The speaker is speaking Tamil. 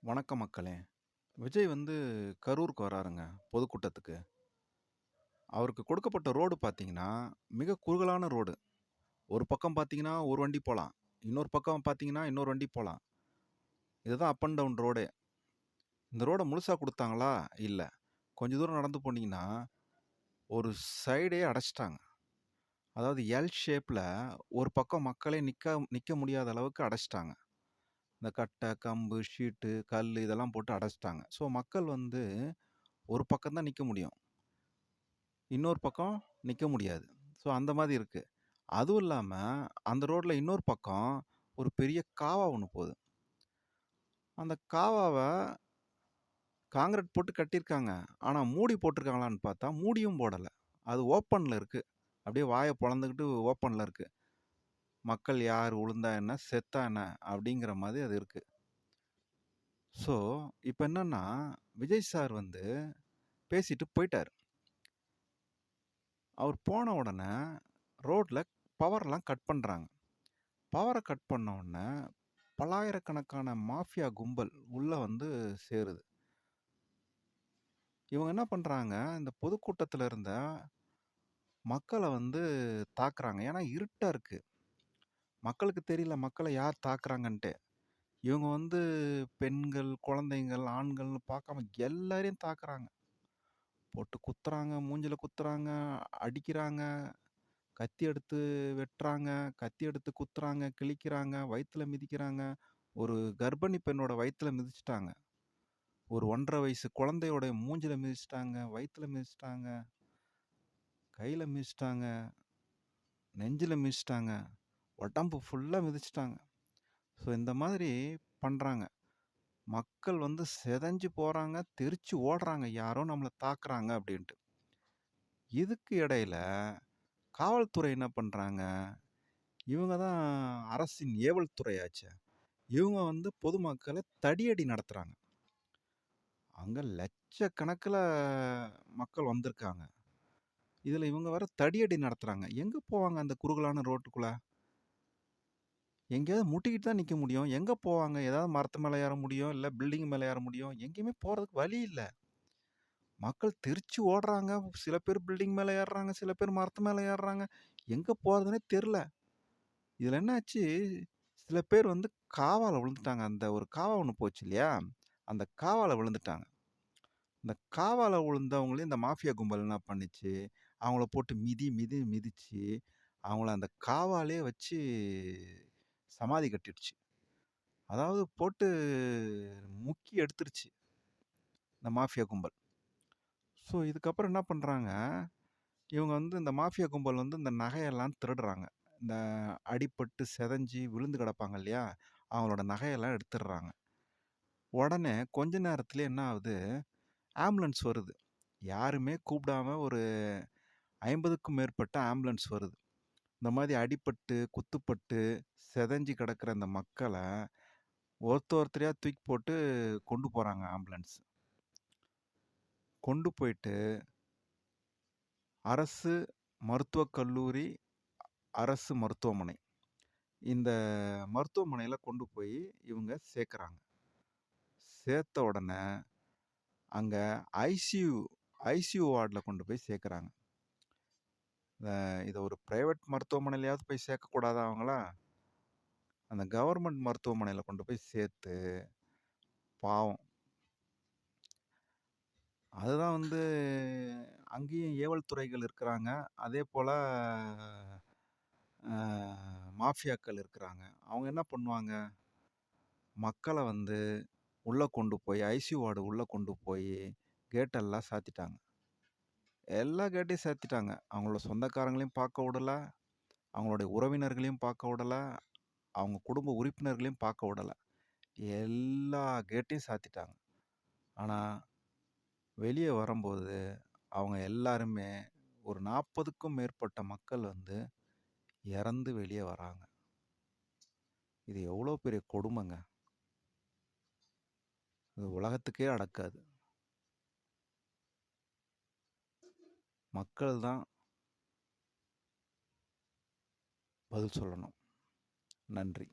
வணக்கம் மக்களே! விஜய் வந்து கரூருக்கு வராருங்க பொதுக்கூட்டத்துக்கு. அவருக்கு கொடுக்கப்பட்ட ரோடு பார்த்தீங்கன்னா, மிக குறுகலான ரோடு. ஒரு பக்கம் பார்த்தீங்கன்னா, ஒரு வண்டி போலாம். இன்னொரு பக்கம் பார்த்தீங்கன்னா, இன்னொரு வண்டி போலாம். இதுதான் அப் அண்ட் டவுன் ரோடே. இந்த ரோட முழுசா குடுத்தாங்களா? இல்ல. கொஞ்சம் தூரம் நடந்து போனீங்கன்னா, ஒரு சைடே அடைச்சுட்டாங்க. அதாவது எல் ஷேப்ல ஒரு பக்கம் மக்களே நிக்க முடியாத அளவுக்கு அடைச்சுட்டாங்க. இந்த கட்டை, கம்பு, ஷீட்டு, கல்லு இதெல்லாம் போட்டு அடைச்சுட்டாங்க. ஸோ மக்கள் வந்து ஒரு பக்கம் தான் நிக்க முடியும். இன்னொரு பக்கம் நிக்க முடியாது. ஸோ அந்த மாரி இருக்கு. அதுவும் இல்லாம, அந்த ரோட்ல இன்னொரு பக்கம் ஒரு பெரிய காவா ஒண்ணு போது. அந்த காவாவ கான்கிரீட் போட்டு கட்டியிருக்காங்க. ஆனா மூடி போட்டுருக்காங்களான்னு பார்த்தா, மூடியும் போடல. அது ஓப்பன்ல இருக்கு. அப்படியே வாய பொளந்துக்கிட்டு ஓப்பன்ல இருக்கு. மக்கள் யார் விழுந்தா என்ன? செத்தா என்ன? அப்படிங்கிற மாரி அது இருக்கு. ஸோ, இப்ப என்னன்னா, விஜய் சார் வந்து பேசிட்டு போயிட்டாரு. அவர் போன உடனே ரோட்ல பவர்லாம் கட் பண்றாங்க. பவர கட் பண்ண உடனே பல்லாயிரக்கணக்கான மாஃபியா கும்பல் உள்ள வந்து சேருது. இவங்க என்ன பண்றாங்க, இந்த பொதுக்கூட்டத்துல இருந்த மக்கள வந்து தாக்குறாங்க. ஏன்னா இருட்டா இருக்கு. மக்களுக்கு தெரியல மக்கள யார் தாக்குறாங்கன்ட்டு. இவங்க வந்து பெண்கள், குழந்தைங்கள், ஆண்கள்னு பார்க்காம எல்லாரையும் தாக்குறாங்க. போட்டு குத்துறாங்க, மூஞ்சில குத்துறாங்க, அடிக்கிறாங்க, கத்தி எடுத்து வெட்டுறாங்க, கத்தி எடுத்து குத்துறாங்க, கிழிக்கிறாங்க, வயித்துல மிதிக்கிறாங்க. ஒரு கர்ப்பிணி பெண்ணோட வயித்துல மிதிச்சுட்டாங்க. ஒரு 1 1/2 வயசு குழந்தையோட மூஞ்சில மிதிச்சுட்டாங்க, வயித்துல மிதிச்சுட்டாங்க, கையில மிதிச்சுட்டாங்க, நெஞ்சில மிதிச்சுட்டாங்க, உடம்பு ஃபுல்லா மிதிச்சுட்டாங்க. ஸோ இந்த மாதிரி பண்றாங்க. மக்கள் வந்து சிதைஞ்சு போறாங்க, தெறிச்சு ஓடுறாங்க. யாரோ நம்மள தாக்குறாங்க அப்படின்ட்டு. இதுக்கு இடையில காவல்துறை என்ன பண்றாங்க, இவங்க தான் அரசின் ஏவல் துறையாச்சே. இவங்க வந்து பொதுமக்கள தடியடி நடத்துறாங்க. அங்க லட்சக்கணக்குல மக்கள் வந்திருக்காங்க. இதுல இவங்க வேற தடியடி நடத்துறாங்க. எங்க போவாங்க அந்த குறுகலான ரோட்டுக்குள்ள? எங்கேயாவது முட்டிக்கிட்டு தான் நிக்க முடியும். எங்க போவாங்க? ஏதாவது மரத்து மேல ஏற முடியும், இல்ல பில்டிங் மேல ஏற முடியும். எங்கேயுமே போறதுக்கு வழி இல்ல. மக்கள் தெறிச்சு ஓடுறாங்க. சில பேர் பில்டிங் மேல ஏறுறாங்க, சில பேர் மரத்து மேல ஏறுறாங்க. எங்க போறதுன்னே தெர்ல. இதுல என்னாச்சு, சில பேர் வந்து காவால விழுந்துட்டாங்க. அந்த ஒரு காவா ஒண்ணு போச்சு இல்லையா? அந்த காவால விழுந்துட்டாங்க. இந்த காவால விழுந்தவங்களையும் இந்த மாஃபியா கும்பல் என்ன பண்ணுச்சு, அவங்கள போட்டு மிதிச்சு, அவங்கள அந்த காவாலயே வச்சு சமாதி கட்டிடுச்சு. அதாவது போட்டு முக்கி எடுத்துருச்சு, இந்த மாஃபியா கும்பல். ஸோ இதுக்கப்புறம் என்ன பண்றாங்க, இவங்க வந்து இந்த மாஃபியா கும்பல் வந்து இந்த நகையெல்லாம் திருடுறாங்க. இந்த அடிபட்டு சிதைஞ்சு விழுந்து கிடப்பாங்க இல்லையா? அவங்களோட நகையெல்லாம் எடுத்துடுறாங்க. உடனே கொஞ்ச நேரத்திலே என்ன ஆகுது, ஆம்புலன்ஸ் வருது. யாருமே கூப்பிடாம ஒரு 50க்கும் மேற்பட்ட ஆம்புலன்ஸ் வருது. இந்த மாதிரி அடிபட்டு, குத்துப்பட்டு, சிதைஞ்சு கிடக்கிற அந்த மக்கள ஒருத்தரையா தூக்கி போட்டு கொண்டு போறாங்க ஆம்புலன்ஸ். கொண்டு போயிட்டு அரசு மருத்துவக் கல்லூரி, அரசு மருத்துவமனை. இந்த மருத்துவமனையில கொண்டு போய் இவங்க சேர்க்குறாங்க. சேர்த்த உடனே அங்க ஐசியூ ஐசியூ வார்டுல கொண்டு போய் சேர்க்குறாங்க. இத ஒரு பிரைவேட் மருத்துவமனையிலயாவது போய் சேர்க்கக்கூடாதா அவங்கள? அந்த கவர்மெண்ட் மருத்துவமனையில கொண்டு போய் சேர்த்து, பாவம். அதுதான் வந்து அங்கேயும் ஏவல் துறைகள் இருக்கிறாங்க. அதேபோல அ மாஃபியாக்கள் இருக்கிறாங்க. அவங்க என்ன பண்ணுவாங்க, மக்கள வந்து உள்ள கொண்டு போய் ஐசியூ வார்டு உள்ள கொண்டு போய் கேட்டெல்லாம் சாத்திட்டாங்க. எல்லா கேட்டையும் சாத்திட்டாங்க. அவங்களோட சொந்தக்காரங்களையும் பார்க்க விடல, அவங்களுடைய உறவினர்களையும் பார்க்க விடல, அவங்க குடும்ப உறுப்பினர்களையும் பார்க்க விடல. எல்லா கேட்டையும் சாத்திட்டாங்க. ஆனா, வெளிய வரம்போது அவங்க எல்லாருமே ஒரு 40க்கும் மேற்பட்ட மக்கள் வந்து இறந்து வெளிய வராங்க. இது எவ்வளோ பெரிய கொடுமைங்க. இது உலகத்துக்கே அடக்காது. மக்கள் தான் பதில் சொல்லணும். நன்றி.